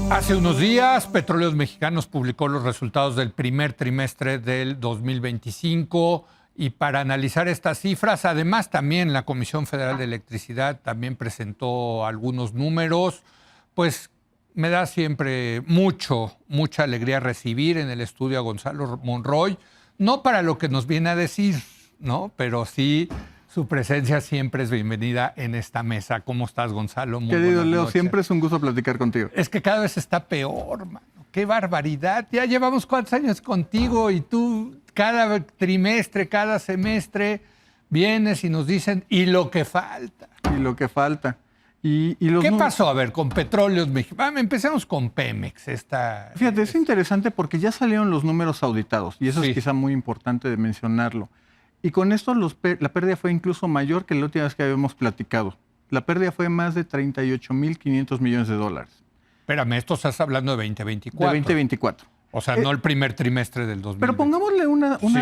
Hace unos días, Petróleos Mexicanos publicó los resultados del primer trimestre del 2025 y para analizar estas cifras, además también la Comisión Federal de Electricidad también presentó algunos números, pues me da siempre mucha alegría recibir en el estudio a Gonzalo Monroy, no para lo que nos viene a decir, ¿no? Pero sí su presencia siempre es bienvenida en esta mesa. ¿Cómo estás, Gonzalo? Muy Querido buenas Leo, noches. siempre es un gusto platicar contigo. Es que cada vez está peor, mano. ¡Qué barbaridad! Ya llevamos cuántos años contigo y tú cada trimestre, cada semestre vienes y nos dicen y lo que falta. Y lo que falta. ¿Qué pasó? A ver, con Petróleos Mexicanos. Empecemos con Pemex. Fíjate, es interesante porque ya salieron los números auditados y eso Sí. es quizá muy importante de mencionarlo. Y con esto la pérdida fue incluso mayor que la última vez que habíamos platicado. La pérdida fue más de 38.500 millones de dólares. Espérame, esto estás hablando de 2024. De 2024. O sea, no el primer trimestre del 2020. Pero pongámosle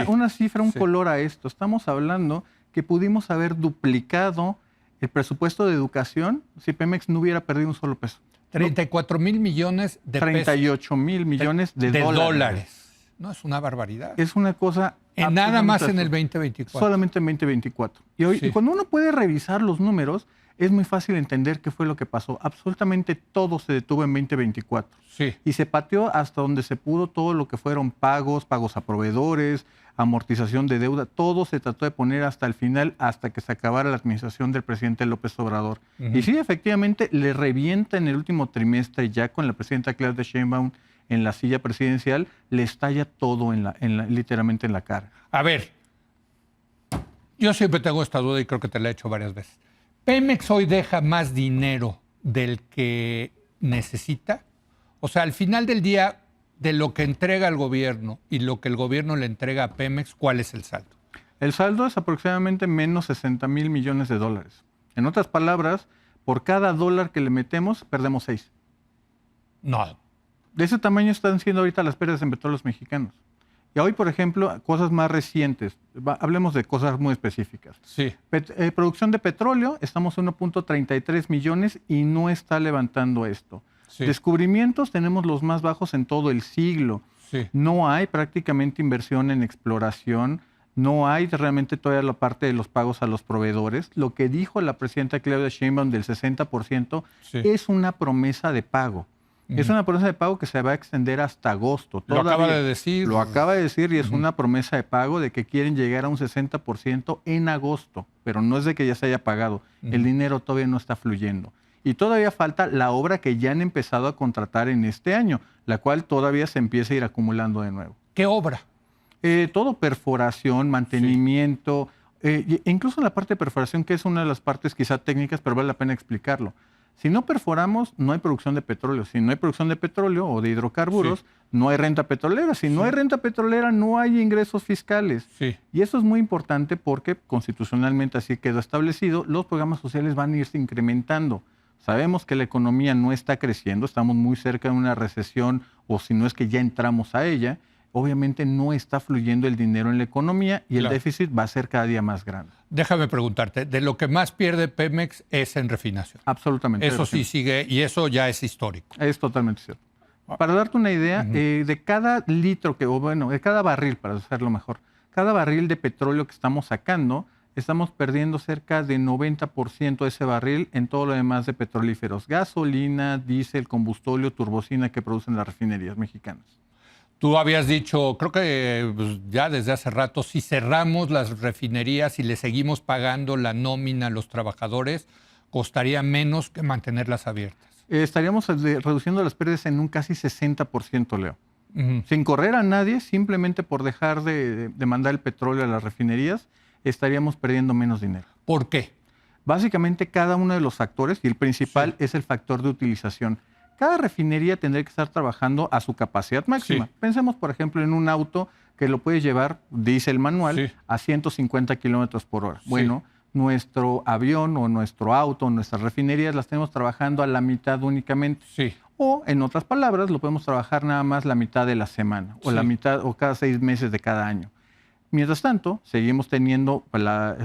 una cifra, un Sí. color a esto. Estamos hablando que pudimos haber duplicado el presupuesto de educación si Pemex no hubiera perdido un solo peso. 34,000 millones de pesos. 38,000 millones de dólares. No, es una barbaridad. Es una cosa... Nada más en absolutamente el 2024. Solamente en 2024. Y hoy, Sí. y cuando uno puede revisar los números, es muy fácil entender qué fue lo que pasó. Absolutamente todo se detuvo en 2024. Sí. Y se pateó hasta donde se pudo todo lo que fueron pagos a proveedores, amortización de deuda. Todo se trató de poner hasta el final, hasta que se acabara la administración del presidente López Obrador. Ujú. Y sí, efectivamente, le revienta en el último trimestre, ya con la presidenta Claudia Sheinbaum en la silla presidencial, le estalla todo literalmente en la cara. A ver, yo siempre tengo esta duda y creo que te la he hecho varias veces. ¿Pemex hoy deja más dinero del que necesita? O sea, al final del día, de lo que entrega el gobierno y lo que el gobierno le entrega a Pemex, ¿cuál es el saldo? El saldo es aproximadamente menos 60,000 millones de dólares. En otras palabras, por cada dólar que le metemos, perdemos 6. No. De ese tamaño están siendo ahorita las pérdidas en Petróleos Mexicanos. Y hoy, por ejemplo, cosas más recientes. Hablemos de cosas muy específicas. Sí. Producción de petróleo, estamos en 1.33 millones y no está levantando esto. Sí. Descubrimientos tenemos los más bajos en todo el siglo. Sí. No hay prácticamente inversión en exploración. No hay realmente todavía la parte de los pagos a los proveedores. Lo que dijo la presidenta Claudia Sheinbaum del 60% Sí. es una promesa de pago. Es una promesa de pago que se va a extender hasta agosto. Lo acaba de decir. Lo acaba de decir y es una promesa de pago de que quieren llegar a un 60% en agosto, pero no es de que ya se haya pagado. El dinero todavía no está fluyendo. Y todavía falta la obra que ya han empezado a contratar en este año, la cual todavía se empieza a ir acumulando de nuevo. ¿Qué obra? Todo, perforación, mantenimiento, incluso en la parte de perforación, que es una de las partes quizá técnicas, pero vale la pena explicarlo. Si no perforamos, no hay producción de petróleo. Si no hay producción de petróleo o de hidrocarburos, Sí. no hay renta petrolera. Si no hay renta petrolera, no hay ingresos fiscales. Sí. Y eso es muy importante porque constitucionalmente así quedó establecido, los programas sociales van a irse incrementando. Sabemos que la economía no está creciendo, estamos muy cerca de una recesión o si no es que ya entramos a ella. Obviamente no está fluyendo el dinero en la economía y el Claro. déficit va a ser cada día más grande. Déjame preguntarte, de lo que más pierde Pemex es en refinación. Absolutamente. Eso sí sigue y eso ya es histórico. Es totalmente cierto. Para darte una idea, de cada litro de cada barril, para hacerlo mejor, cada barril de petróleo que estamos sacando, estamos perdiendo cerca de 90% de ese barril en todo lo demás de petrolíferos. Gasolina, diésel, combustóleo, turbocina que producen las refinerías mexicanas. Tú habías dicho, creo que pues, ya desde hace rato, si cerramos las refinerías y le seguimos pagando la nómina a los trabajadores, costaría menos que mantenerlas abiertas. Estaríamos reduciendo las pérdidas en un casi 60%, Leo. Ujú. Sin correr a nadie, simplemente por dejar de mandar el petróleo a las refinerías, estaríamos perdiendo menos dinero. ¿Por qué? Básicamente cada uno de los factores, y el principal es el factor de utilización. Cada refinería tendría que estar trabajando a su capacidad máxima. Sí. Pensemos, por ejemplo, en un auto que lo puedes llevar, dice el manual, Sí. a 150 kilómetros por hora. Sí. Bueno, nuestro avión o nuestro auto, nuestras refinerías las tenemos trabajando a la mitad únicamente. Sí. O, en otras palabras, lo podemos trabajar nada más la mitad de la semana o Sí. la mitad o cada 6 meses de cada año. Mientras tanto, seguimos teniendo,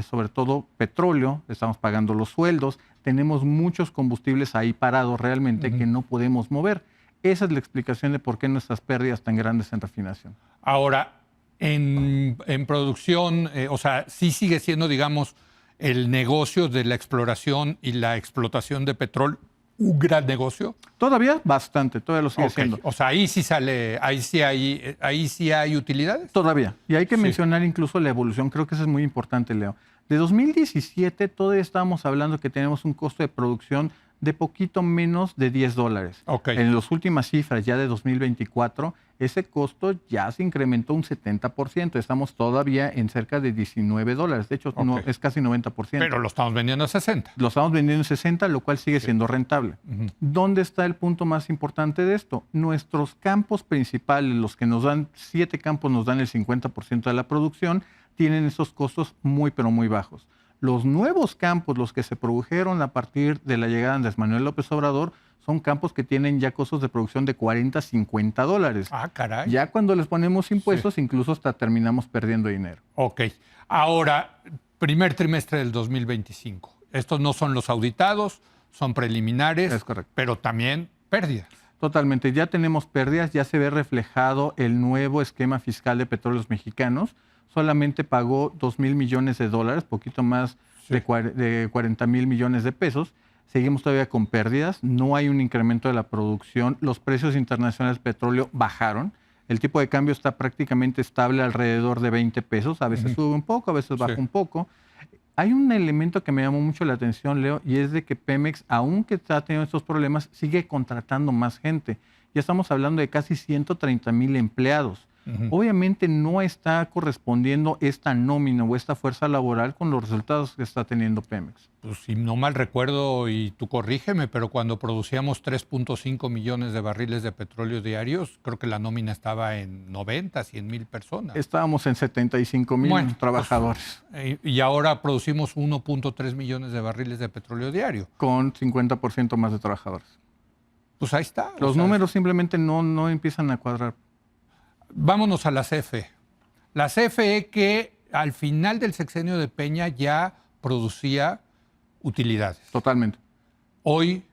sobre todo, petróleo, estamos pagando los sueldos, tenemos muchos combustibles ahí parados realmente que no podemos mover. Esa es la explicación de por qué nuestras pérdidas tan grandes en refinación. Ahora, en producción, o sea, sí sigue siendo, digamos, el negocio de la exploración y la explotación de petróleo un gran negocio. Todavía bastante, todavía lo sigue siendo. O sea, ahí sí sale, ahí sí hay utilidades. Todavía. Y hay que mencionar incluso la evolución, creo que eso es muy importante, Leo. De 2017 todavía estábamos hablando que tenemos un costo de producción de poquito menos de $10. En las últimas cifras ya de 2024, ese costo ya se incrementó un 70%. Estamos todavía en cerca de $19. De hecho, no, es casi 90%. Pero lo estamos vendiendo a 60. Lo estamos vendiendo en 60, lo cual sigue siendo rentable. ¿Dónde está el punto más importante de esto? Nuestros campos principales, los que nos dan, 7 campos nos dan el 50% de la producción, tienen esos costos muy, pero muy bajos. Los nuevos campos, los que se produjeron a partir de la llegada de Andrés Manuel López Obrador, son campos que tienen ya costos de producción de $40, $50. Ah, caray. Ya cuando les ponemos impuestos, incluso hasta terminamos perdiendo dinero. Ok. Ahora, primer trimestre del 2025. Estos no son los auditados, son preliminares, es correcto, pero también pérdidas. Totalmente. Ya tenemos pérdidas, ya se ve reflejado el nuevo esquema fiscal de Petróleos Mexicanos. Solamente pagó $2,000 millones, poquito más de 40,000 millones de pesos. Seguimos todavía con pérdidas, no hay un incremento de la producción, los precios internacionales de petróleo bajaron, el tipo de cambio está prácticamente estable alrededor de 20 pesos, a veces sube un poco, a veces baja un poco. Hay un elemento que me llamó mucho la atención, Leo, y es de que Pemex, aunque está teniendo estos problemas, sigue contratando más gente. Ya estamos hablando de casi 130,000 empleados. Obviamente no está correspondiendo esta nómina o esta fuerza laboral con los resultados que está teniendo Pemex. Pues si no mal recuerdo, y tú corrígeme, pero cuando producíamos 3.5 millones de barriles de petróleo diarios, creo que la nómina estaba en 90, 100,000 personas. Estábamos en 75,000 trabajadores. Pues, y ahora producimos 1.3 millones de barriles de petróleo diario. Con 50% más de trabajadores. Pues ahí está. Los números simplemente no empiezan a cuadrar. Vámonos a la CFE. La CFE que al final del sexenio de Peña ya producía utilidades. Totalmente. Hoy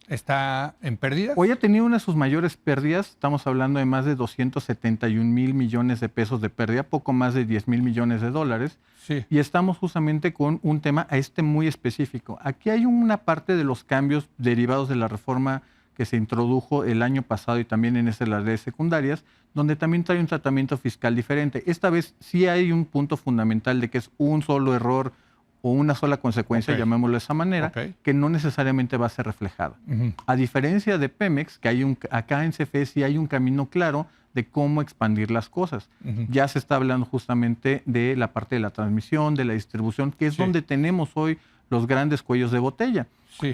está en pérdidas. Hoy ha tenido una de sus mayores pérdidas. Estamos hablando de más de 271,000 millones de pesos de pérdida, poco más de 10,000 millones de dólares. Sí. Y estamos justamente con un tema muy específico. Aquí hay una parte de los cambios derivados de la reforma que se introdujo el año pasado y también en las leyes secundarias, donde también trae un tratamiento fiscal diferente. Esta vez sí hay un punto fundamental de que es un solo error o una sola consecuencia, llamémoslo de esa manera, que no necesariamente va a ser reflejada. A diferencia de Pemex, que acá en CFE sí hay un camino claro de cómo expandir las cosas. Ya se está hablando justamente de la parte de la transmisión, de la distribución, que es donde tenemos hoy los grandes cuellos de botella.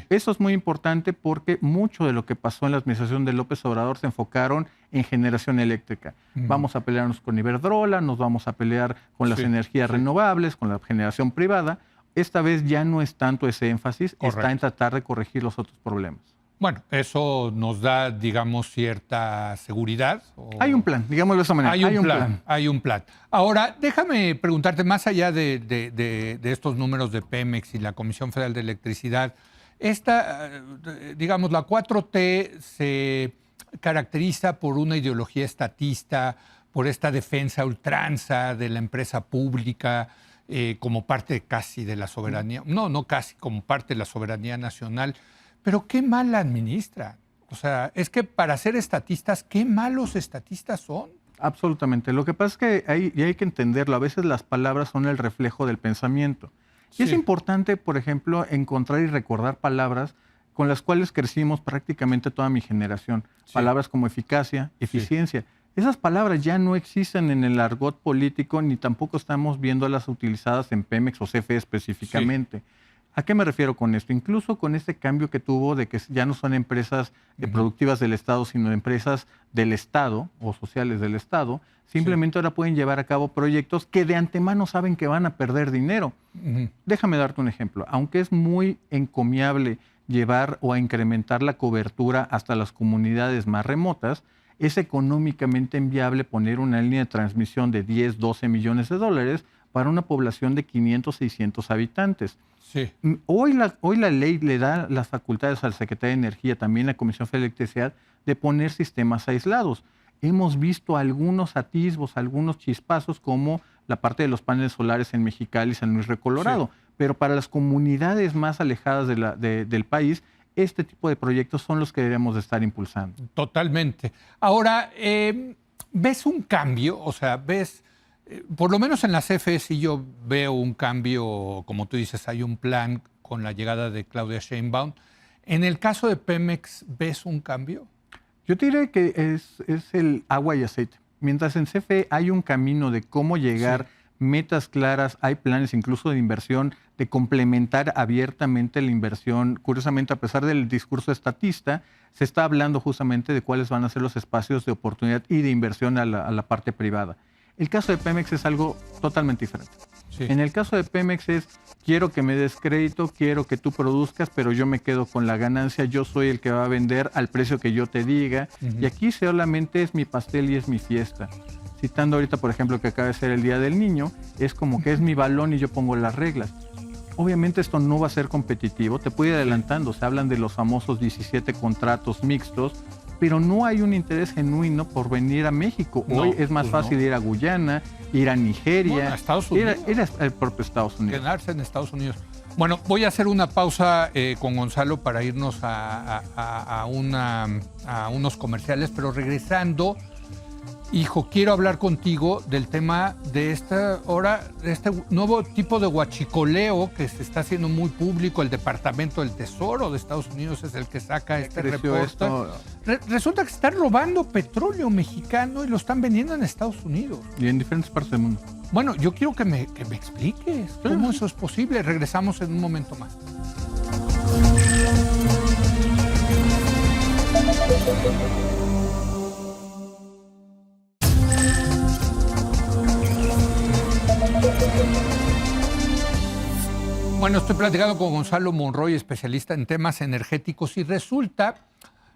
Eso es muy importante porque mucho de lo que pasó en la administración de López Obrador se enfocaron en generación eléctrica. Vamos a pelearnos con Iberdrola, nos vamos a pelear con las energías renovables, con la generación privada. Esta vez ya no es tanto ese énfasis, está en tratar de corregir los otros problemas. Bueno, eso nos da, digamos, cierta seguridad. Hay un plan, digámoslo de esa manera. Hay un plan. Ahora, déjame preguntarte, más allá de estos números de Pemex y la Comisión Federal de Electricidad, digamos, la 4T se caracteriza por una ideología estatista, por esta defensa a ultranza de la empresa pública como parte casi de la soberanía, no casi, como parte de la soberanía nacional. Pero qué mal la administra. O sea, es que para ser estatistas, qué malos estatistas son. Absolutamente. Lo que pasa es que hay que entenderlo. A veces las palabras son el reflejo del pensamiento. Y es importante, por ejemplo, encontrar y recordar palabras con las cuales crecimos prácticamente toda mi generación. Palabras como eficacia, eficiencia. Esas palabras ya no existen en el argot político, ni tampoco estamos viéndolas utilizadas en Pemex o CFE específicamente. ¿A qué me refiero con esto? Incluso con este cambio que tuvo de que ya no son empresas productivas del Estado, sino empresas del Estado o sociales del Estado, simplemente ahora pueden llevar a cabo proyectos que de antemano saben que van a perder dinero. Déjame darte un ejemplo. Aunque es muy encomiable llevar o a incrementar la cobertura hasta las comunidades más remotas, es económicamente inviable poner una línea de transmisión de 10, 12 millones de dólares para una población de 500, 600 habitantes. Sí. Hoy la ley le da las facultades al secretario de Energía, también la Comisión Federal de Electricidad, de poner sistemas aislados. Hemos visto algunos atisbos, algunos chispazos, como la parte de los paneles solares en Mexicali y San Luis Río Colorado. Sí. Pero para las comunidades más alejadas del país, este tipo de proyectos son los que debemos de estar impulsando. Totalmente. Ahora, ¿ves un cambio? O sea, ¿ves, por lo menos en la CFE sí yo veo un cambio, como tú dices, hay un plan con la llegada de Claudia Sheinbaum. En el caso de Pemex, ¿ves un cambio? Yo te diré que es el agua y aceite. Mientras en CFE hay un camino de cómo llegar, metas claras, hay planes incluso de inversión, de complementar abiertamente la inversión. Curiosamente, a pesar del discurso estatista, se está hablando justamente de cuáles van a ser los espacios de oportunidad y de inversión a la parte privada. El caso de Pemex es algo totalmente diferente. Sí. En el caso de Pemex es, quiero que me des crédito, quiero que tú produzcas, pero yo me quedo con la ganancia, yo soy el que va a vender al precio que yo te diga. Y aquí solamente es mi pastel y es mi fiesta. Citando ahorita, por ejemplo, que acaba de ser el Día del Niño, es como que es mi balón y yo pongo las reglas. Obviamente esto no va a ser competitivo, te puedo ir adelantando, se hablan de los famosos 17 contratos mixtos, pero no hay un interés genuino por venir a México. Hoy es más fácil ir a Guyana, ir a Nigeria, bueno, a Estados Unidos. Ir al propio Estados Unidos. Quedarse en Estados Unidos. Bueno, voy a hacer una pausa con Gonzalo para irnos a unos comerciales, pero regresando, hijo, quiero hablar contigo del tema de este nuevo tipo de huachicoleo que se está haciendo muy público. El Departamento del Tesoro de Estados Unidos es el que saca este reporte. Resulta que están robando petróleo mexicano y lo están vendiendo en Estados Unidos. Y en diferentes partes del mundo. Bueno, yo quiero que me expliques cómo eso es posible. Regresamos en un momento más. Bueno, estoy platicando con Gonzalo Monroy, especialista en temas energéticos, y resulta,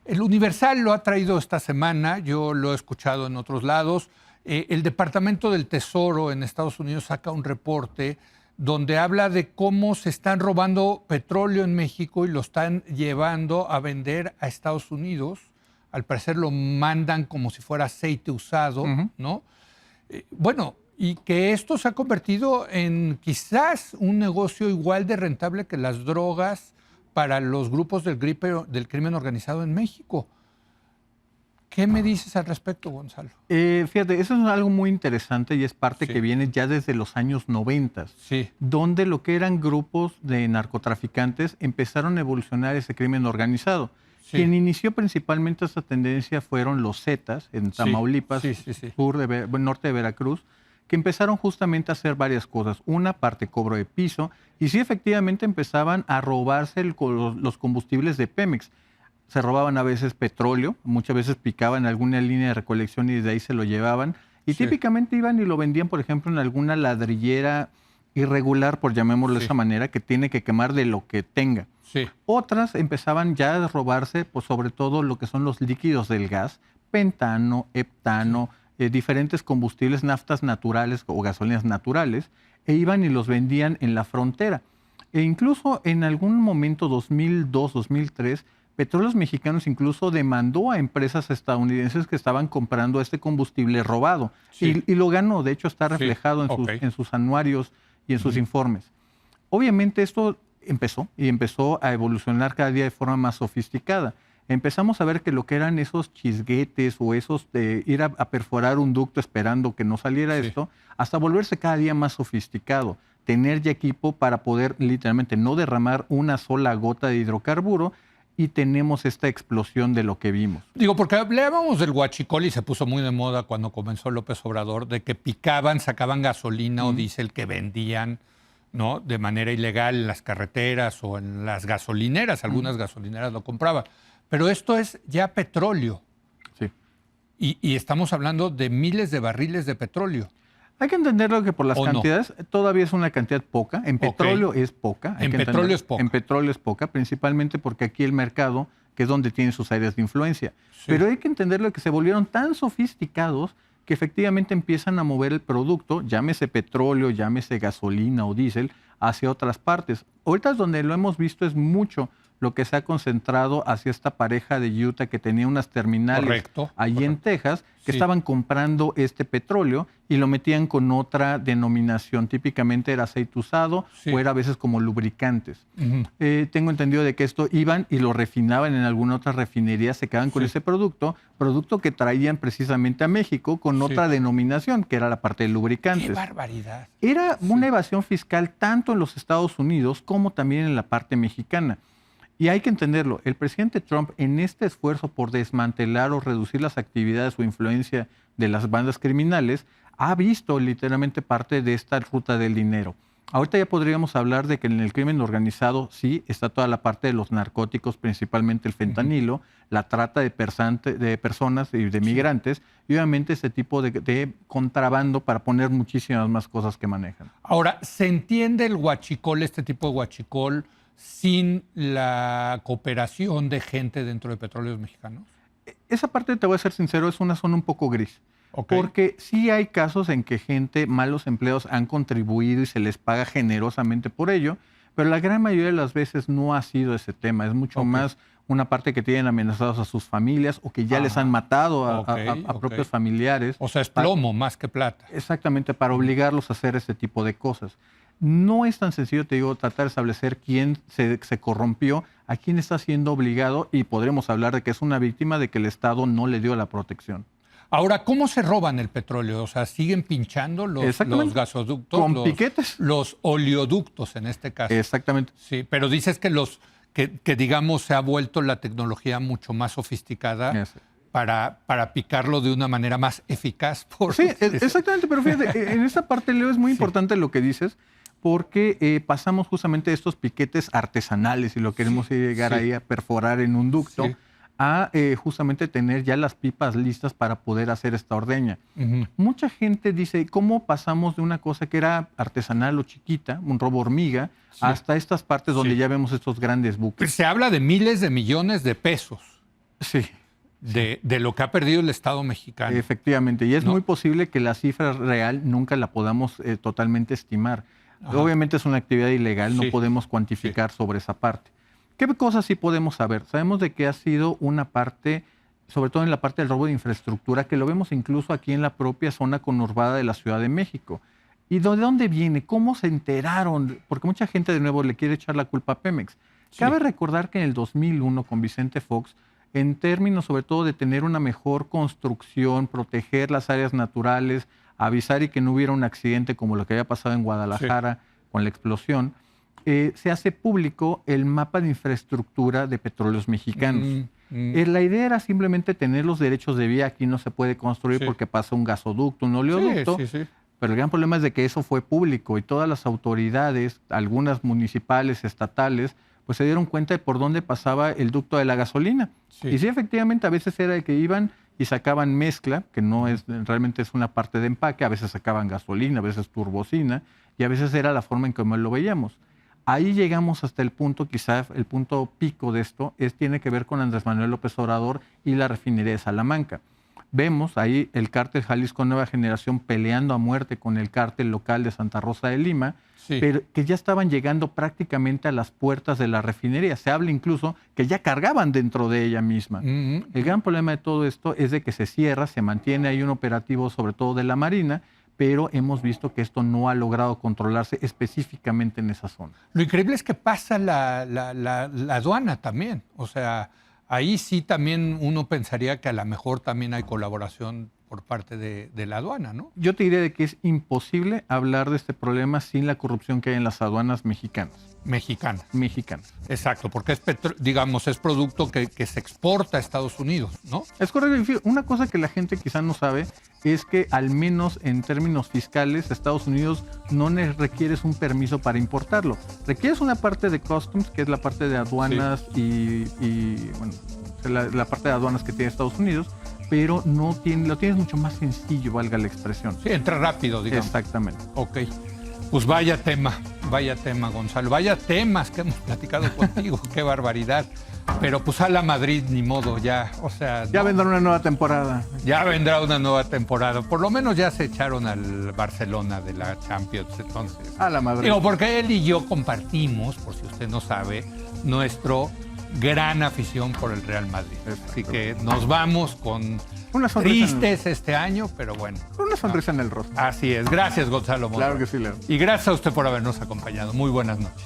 el Universal lo ha traído esta semana, yo lo he escuchado en otros lados, el Departamento del Tesoro en Estados Unidos saca un reporte donde habla de cómo se están robando petróleo en México y lo están llevando a vender a Estados Unidos. Al parecer lo mandan como si fuera aceite usado, ¿no? Bueno, y que esto se ha convertido en quizás un negocio igual de rentable que las drogas para los grupos del crimen organizado en México. ¿Qué me dices al respecto, Gonzalo? Fíjate, eso es algo muy interesante y es parte que viene ya desde los años 90, donde lo que eran grupos de narcotraficantes empezaron a evolucionar ese crimen organizado. Quien inició principalmente esta tendencia fueron los Zetas en Tamaulipas, norte de Veracruz, que empezaron justamente a hacer varias cosas. Una parte, cobro de piso, y sí, efectivamente empezaban a robarse los combustibles de Pemex. Se robaban a veces petróleo, muchas veces picaban alguna línea de recolección y desde ahí se lo llevaban. Y típicamente iban y lo vendían, por ejemplo, en alguna ladrillera irregular, por llamémoslo de esa manera, que tiene que quemar de lo que tenga. Otras empezaban ya a robarse, pues, sobre todo lo que son los líquidos del gas, pentano, heptano, diferentes combustibles, naftas naturales o gasolinas naturales, e iban y los vendían en la frontera. E incluso en algún momento, 2002, 2003, Petróleos Mexicanos incluso demandó a empresas estadounidenses que estaban comprando este combustible robado. Y lo ganó, de hecho está reflejado en sus anuarios y en sus informes. Obviamente esto empezó a evolucionar cada día de forma más sofisticada. Empezamos a ver que lo que eran esos chisguetes o esos de ir a perforar un ducto esperando que no saliera esto, hasta volverse cada día más sofisticado. Tener ya equipo para poder literalmente no derramar una sola gota de hidrocarburo, y tenemos esta explosión de lo que vimos. Digo, porque hablábamos del huachicol y se puso muy de moda cuando comenzó López Obrador, de que picaban, sacaban gasolina o diésel que vendían, ¿no?, de manera ilegal en las carreteras o en las gasolineras. Algunas gasolineras lo compraban. Pero esto es ya petróleo. Y estamos hablando de miles de barriles de petróleo. Hay que entenderlo que por las cantidades todavía es una cantidad poca. En petróleo es poca. En petróleo es poca. En petróleo es poca, principalmente porque aquí el mercado, que es donde tiene sus áreas de influencia. Pero hay que entenderlo que se volvieron tan sofisticados que efectivamente empiezan a mover el producto, llámese petróleo, llámese gasolina o diésel, hacia otras partes. Ahorita donde lo hemos visto es mucho lo que se ha concentrado hacia esta pareja de Utah que tenía unas terminales allí en Texas, que estaban comprando este petróleo y lo metían con otra denominación. Típicamente era aceite usado o era a veces como lubricantes. Tengo entendido de que esto iban y lo refinaban en alguna otra refinería, se quedaban con ese producto que traían precisamente a México con otra denominación, que era la parte de lubricantes. ¡Qué barbaridad! Era una evasión fiscal tanto en los Estados Unidos como también en la parte mexicana. Y hay que entenderlo, el presidente Trump en este esfuerzo por desmantelar o reducir las actividades o influencia de las bandas criminales, ha visto literalmente parte de esta ruta del dinero. Ahorita ya podríamos hablar de que en el crimen organizado sí está toda la parte de los narcóticos, principalmente el fentanilo, la trata de personas y de migrantes, y obviamente ese tipo de contrabando para poner muchísimas más cosas que manejan. Ahora, ¿se entiende el huachicol, este tipo de huachicol, sin la cooperación de gente dentro de Petróleos Mexicanos? Esa parte, te voy a ser sincero, es una zona un poco gris. Porque sí hay casos en que malos empleados han contribuido y se les paga generosamente por ello, pero la gran mayoría de las veces no ha sido ese tema. Es mucho más una parte que tienen amenazados a sus familias o que ya les han matado a propios familiares. O sea, es plomo más que plata. Exactamente, para obligarlos a hacer ese tipo de cosas. No es tan sencillo, te digo, tratar de establecer quién se corrompió, a quién está siendo obligado, y podremos hablar de que es una víctima de que el Estado no le dio la protección. Ahora, ¿cómo se roban el petróleo? O sea, ¿siguen pinchando los gasoductos? Con piquetes. Los oleoductos, en este caso. Exactamente. Sí, pero dices que digamos, se ha vuelto la tecnología mucho más sofisticada para picarlo de una manera más eficaz. Sí, exactamente, pero fíjate, en esta parte, Leo, es muy importante lo que dices, porque pasamos justamente de estos piquetes artesanales, y lo queremos llegar ahí a perforar en un ducto, a justamente tener ya las pipas listas para poder hacer esta ordeña. Mucha gente dice, ¿cómo pasamos de una cosa que era artesanal o chiquita, un robo hormiga, hasta estas partes donde ya vemos estos grandes buques? Se habla de miles de millones de pesos. Sí. De lo que ha perdido el Estado mexicano. Efectivamente, y es muy posible que la cifra real nunca la podamos totalmente estimar. Obviamente es una actividad ilegal, no podemos cuantificar sobre esa parte. ¿Qué cosas sí podemos saber? Sabemos de que ha sido una parte, sobre todo en la parte del robo de infraestructura, que lo vemos incluso aquí en la propia zona conurbada de la Ciudad de México. ¿Y de dónde viene? ¿Cómo se enteraron? Porque mucha gente de nuevo le quiere echar la culpa a Pemex. Cabe recordar que en el 2001 con Vicente Fox, en términos sobre todo de tener una mejor construcción, proteger las áreas naturales, avisar y que no hubiera un accidente como lo que había pasado en Guadalajara con la explosión, se hace público el mapa de infraestructura de Petróleos Mexicanos. La idea era simplemente tener los derechos de vía. Aquí no se puede construir porque pasa un gasoducto, un oleoducto. Pero el gran problema es de que eso fue público y todas las autoridades, algunas municipales, estatales, pues se dieron cuenta de por dónde pasaba el ducto de la gasolina. Y sí, efectivamente, a veces era de que iban y sacaban mezcla, que no es realmente es una parte de empaque, a veces sacaban gasolina, a veces turbocina, y a veces era la forma en que lo veíamos. Ahí llegamos hasta el punto, quizás el punto pico de esto, tiene que ver con Andrés Manuel López Obrador y la refinería de Salamanca. Vemos ahí el cártel Jalisco Nueva Generación peleando a muerte con el cártel local de Santa Rosa de Lima, pero que ya estaban llegando prácticamente a las puertas de la refinería. Se habla incluso que ya cargaban dentro de ella misma. El gran problema de todo esto es de que se cierra, se mantiene ahí un operativo sobre todo de la Marina, pero hemos visto que esto no ha logrado controlarse específicamente en esa zona. Lo increíble es que pasa la aduana también. O sea, ahí sí también uno pensaría que a lo mejor también hay colaboración por parte de la aduana, ¿no? Yo te diría de que es imposible hablar de este problema sin la corrupción que hay en las aduanas mexicanas. Mexicanas. Exacto, porque es producto que se exporta a Estados Unidos, ¿no? Es correcto. Una cosa que la gente quizá no sabe es que al menos en términos fiscales Estados Unidos no requieres un permiso para importarlo. Requieres una parte de customs, que es la parte de aduanas y bueno, la parte de aduanas que tiene Estados Unidos, pero lo tienes mucho más sencillo, valga la expresión. Sí, entra rápido, digamos. Exactamente. Ok. Pues vaya tema. Vaya tema, Gonzalo. Vaya temas que hemos platicado contigo. Qué barbaridad. Pero pues a la Madrid, ni modo, ya. O sea, Ya no, vendrá una nueva temporada. ya vendrá una nueva temporada. Por lo menos ya se echaron al Barcelona de la Champions. Entonces, A la Madrid. digo, porque él y yo compartimos, por si usted no sabe, nuestro gran afición por el Real Madrid. Así que nos vamos con Una sonrisa tristes este año, pero bueno. Una sonrisa en el rostro. Así es. Gracias, Gonzalo Monroy. Claro que sí, Leo. Y gracias a usted por habernos acompañado. Muy buenas noches.